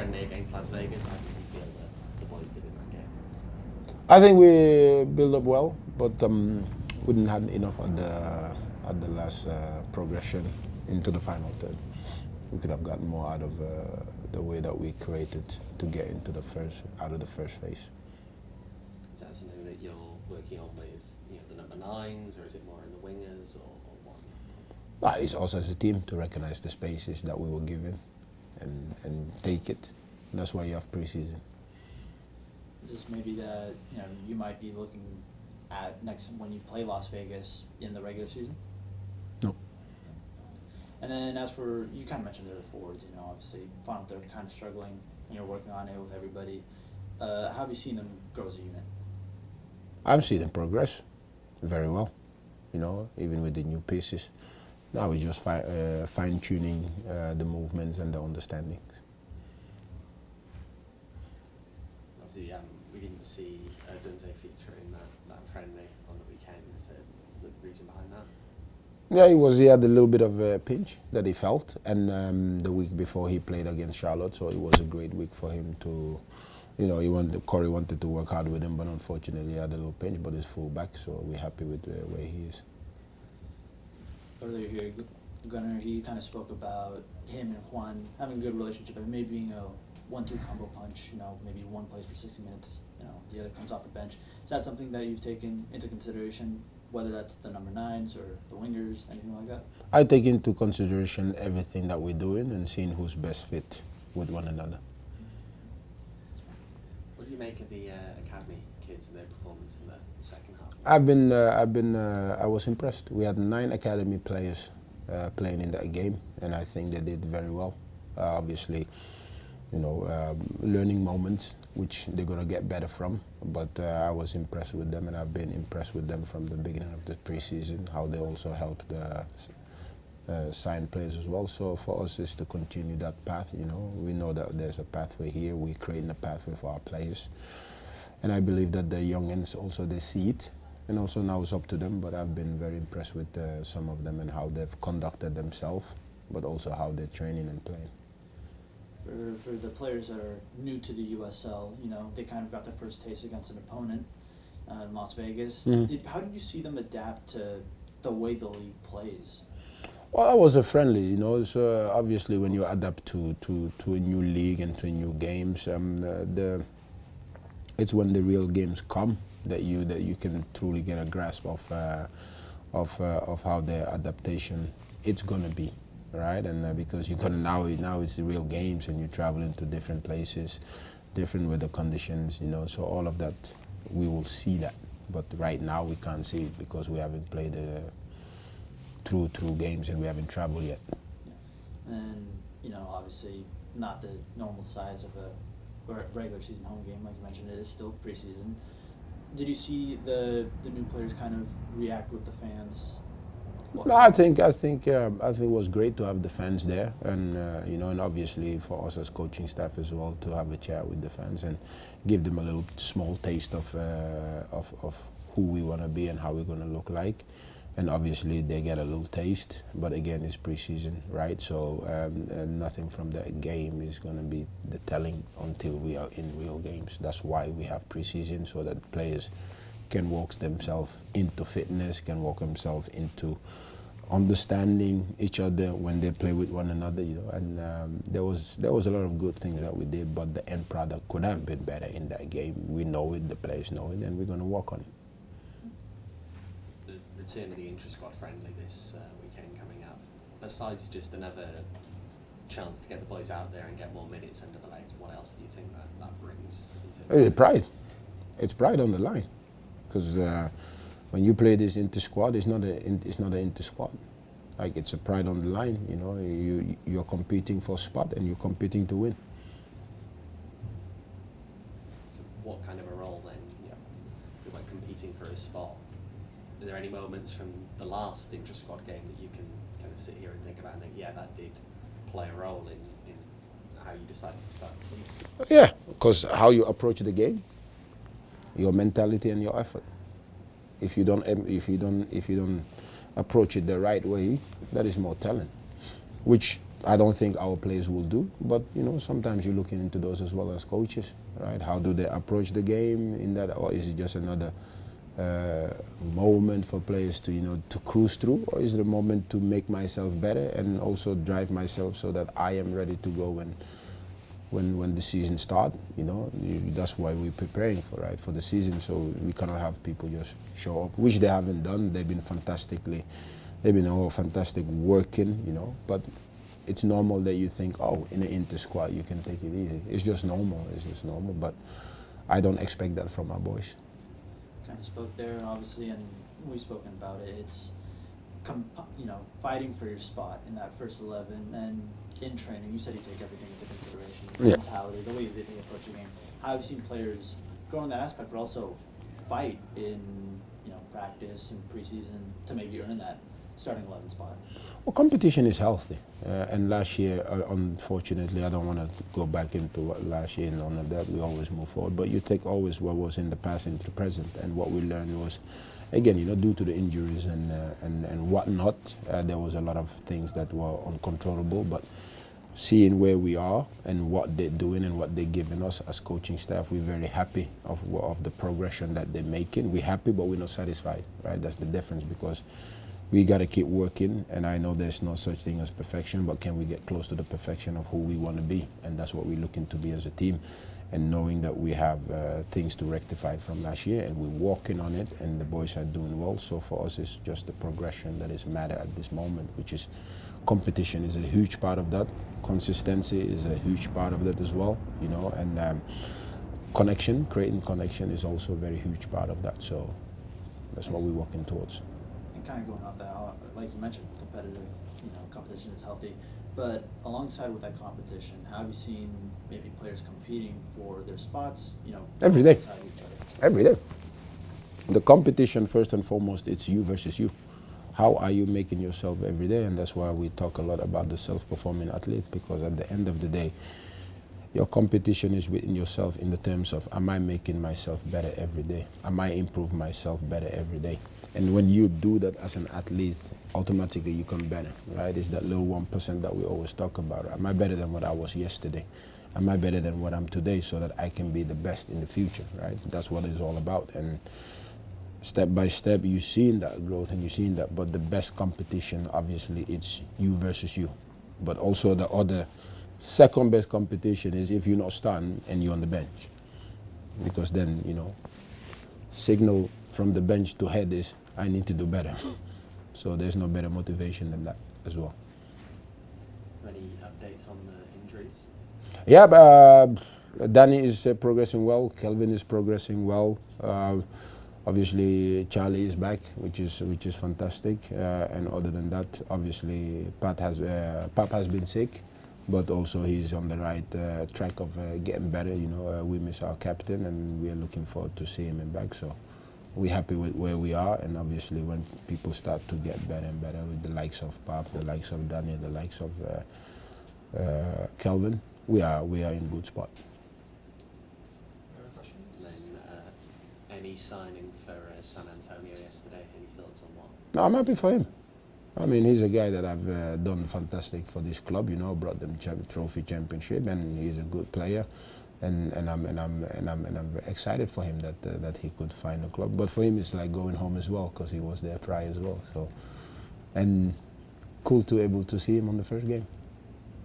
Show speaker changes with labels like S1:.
S1: friendly against Las Vegas. How did you feel that the boys did in that game?
S2: I think we built up well, but we didn't have enough at the last progression into the final third. We could have gotten more out of the way that we created to get into out of the first phase.
S1: Is that something that you're working on with the number 9s, or is it more in the wingers, or what?
S2: It's also as a team to recognize the spaces that we were given and take it. That's why you have preseason.
S3: Is this maybe that you might be looking at next when you play Las Vegas in the regular season?
S2: No.
S3: And then as for, you kind of mentioned the forwards, obviously final third kind of struggling, and you're working on it with everybody. How have you seen them grow as a unit?
S2: I've seen them progress very well, even with the new pieces. Now we're just fine-tuning the movements and the understandings.
S1: Obviously, we didn't see Dunze feature in that friendly on the weekend. What's the reason behind that?
S2: Yeah, he had a little bit of a pinch that he felt, and the week before he played against Charlotte, so it was a great week for him to, Corey wanted to work hard with him, but unfortunately he had a little pinch, but he's full back, so we're happy with where he is.
S3: Earlier here, Gunnar, he kind of spoke about him and Juan having a good relationship, and maybe being a 1-2 combo punch, maybe one plays for 60 minutes, the other comes off the bench. Is that something that you've taken into consideration, whether that's the number 9s or the wingers, anything like that?
S2: I take into consideration everything that we're doing and seeing who's best fit with one another.
S1: What do you make of the academy kids and their performance in the second half?
S2: I was impressed. We had 9 academy players playing in that game, and I think they did very well. Obviously, learning moments, which they're going to get better from. But I was impressed with them, and I've been impressed with them from the beginning of the preseason, how they also helped sign players as well. So for us, is to continue that path. We know that there's a pathway here. We're creating a pathway for our players. And I believe that the youngins also, they see it. And also now it's up to them, but I've been very impressed with some of them and how they've conducted themselves, but also how they're training and playing.
S3: For the players that are new to the USL, they kind of got their first taste against an opponent in Las Vegas.
S2: Mm-hmm.
S3: How did you see them adapt to the way the league plays?
S2: Well, that was a friendly, so obviously when you adapt to a new league and to new games, it's when the real games come that you can truly get a grasp of how their adaptation it's gonna be, right? And because now it's the real games, and you travel into different places, different weather conditions, so all of that we will see that. But right now we can't see it because we haven't played through games and we haven't traveled yet.
S3: Yeah. And obviously not the normal size of a regular season home game, like you mentioned. It is still preseason. Did you see the new players kind of react with the fans?
S2: No, I think it was great to have the fans there, and and obviously for us as coaching staff as well to have a chat with the fans and give them a little small taste of who we want to be and how we're going to look like. And obviously they get a little taste, but again, it's preseason, right? So nothing from that game is going to be the telling until we are in real games. That's why we have preseason, so that players can walk themselves into fitness, can walk themselves into understanding each other when they play with one another, And there was a lot of good things that we did, but the end product could have been better in that game. We know it, the players know it, and we're going to work on it.
S1: Return of the intra-squad friendly this weekend coming up. Besides just another chance to get the boys out there and get more minutes under the legs, what else do you think that brings?
S2: Pride. It's pride on the line, because when you play this inter-squad, it's not an inter-squad. Like, it's a pride on the line. You're competing for a spot and you're competing to win.
S1: So what kind of a role then? You're like competing for a spot. Are there any moments from the last intra-squad game that you can kind of sit here and think about and think, yeah, that did play a role in how you decided to start the season?
S2: Yeah, because how you approach the game, your mentality and your effort. If you don't approach it the right way, that is more talent, which I don't think our players will do, but you know, sometimes you're looking into those as well as coaches, right? How do they approach the game in that, or is it just another moment for players to, you know, to cruise through, or is it a moment to make myself better and also drive myself so that I am ready to go when the season starts? You know, that's why we're preparing for the season, so we cannot have people just show up, which they haven't done. They've been all fantastic working, you know, but it's normal that you think, oh, in an inter squad you can take it easy. It's just normal, but I don't expect that from our boys.
S3: Kind of spoke there, obviously, and we've spoken about it. It's, you know, fighting for your spot in that first 11, and in training, you said you take everything into consideration, the mentality, the way they approach the game. How have you seen players grow in that aspect, but also fight in, you know, practice and preseason to maybe earn that starting 11 spot?
S2: Well, competition is healthy, and last year, unfortunately, I don't want to go back into what last year and all of that. We always move forward, but you take always what was in the past into the present, and what we learned was, again, you know, due to the injuries and whatnot, there was a lot of things that were uncontrollable. But seeing where we are and what they're doing and what they're giving us as coaching staff, we're very happy of the progression that they're making. We're happy, but we're not satisfied, right? That's the difference, because we got to keep working, and I know there's no such thing as perfection, but can we get close to the perfection of who we want to be? And that's what we're looking to be as a team, and knowing that we have things to rectify from last year, and we're working on it, and the boys are doing well. So for us, it's just the progression that is matter at this moment, which is competition is a huge part of that. Consistency is a huge part of that as well, you know, and creating connection is also a very huge part of that. So that's what we're working towards.
S3: Kind of going off that, like you mentioned, competitive, you know, competition is healthy, but alongside with that competition, how have you seen maybe players competing for their spots, you know,
S2: every day,
S3: alongside each other?
S2: every day. The competition, first and foremost, it's you versus you. How are you making yourself every day? And that's why we talk a lot about the self-performing athlete, because at the end of the day, your competition is within yourself in the terms of, am I making myself better every day? Am I improving myself better every day? And when you do that as an athlete, automatically you become better, right? It's that little 1% that we always talk about. Am I better than what I was yesterday? Am I better than what I'm today, so that I can be the best in the future, right? That's what it's all about. And step by step, you're seeing that growth and you're seeing that. But the best competition, obviously, it's you versus you. But also the other second best competition is if you're not starting and you're on the bench. Because then, you know, signal from the bench to head is, I need to do better. So there's no better motivation than that as well.
S1: Any updates on the injuries?
S2: Yeah, but, Danny is progressing well. Kelvin is progressing well. Obviously, Charlie is back, which is fantastic. And other than that, obviously, Pap has been sick, but also he's on the right track of getting better. You know, we miss our captain, and we are looking forward to seeing him back. So we're happy with where we are, and obviously when people start to get better and better with the likes of Pap, the likes of Daniel, the likes of Kelvin, we are in good spot.
S1: Then any signing for San Antonio yesterday? Any thoughts on what?
S2: No, I'm happy for him. I mean, he's a guy that I've done fantastic for this club. You know, brought them trophy championship, and he's a good player. And I'm excited for him that he could find a club. But for him, it's like going home as well, because he was there prior as well. So, and cool to able to see him on the first game.